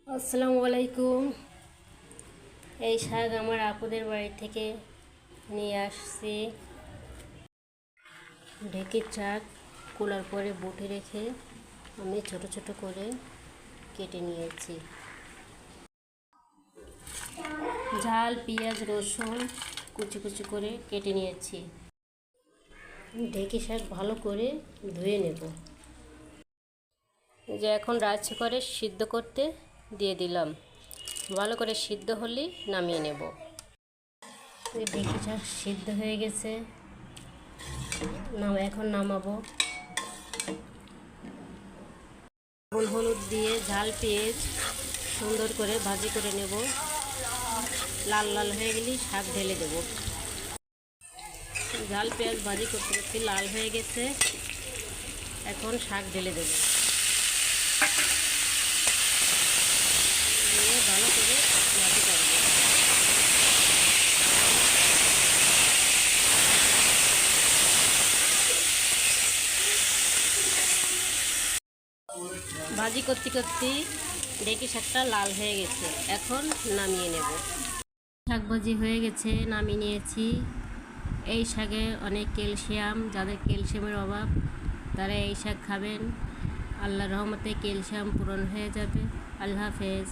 আসসালামু আলাইকুম। এই শাক আমার আপুদের বাড়ি থেকে নিয়ে আসছি। ঢেঁকির শাক কুলার পরে বটে রেখে আমি ছোট ছোট করে কেটে নিয়েছি। ঝাল, পেঁয়াজ, রসুন কুচি কুচি করে কেটে নিয়েছি। ঢেঁকি শাক ভালো করে ধুয়ে নেব। যে এখন রাইস করে সিদ্ধ করতে দিয়ে দিলাম। ভালো করে সিদ্ধ হলে নামিয়ে নেব। ঢেঁকি শাক সিদ্ধ হয়ে গেছে, এখন নামাবো। হলুদ দিয়ে ঝাল পেঁয়াজ সুন্দর করে ভাজি করে নেব। লাল লাল হয়ে গেলেই শাক ঢেলে দেব। ঝাল পেঁয়াজ ভাজি করতে করতে লাল হয়ে গেছে, এখন শাক ঢেলে দেব। দিয়ে ভালো করে ভাজি করব। ভাজি করতে করতে ঢেঁকি শাকটা লাল হয়ে গেছে, এখন নামিয়ে নেব। শাক ভাজি হয়ে গেছে, নামিয়ে নিয়েছি। এই শাকে অনেক ক্যালসিয়াম, যাদের ক্যালসিয়ামের অভাব তারা এই শাক খাবেন। আল্লাহর রহমতে ক্যালসিয়াম পূরণ হয়ে যাবে। আল্লাহ হাফেজ।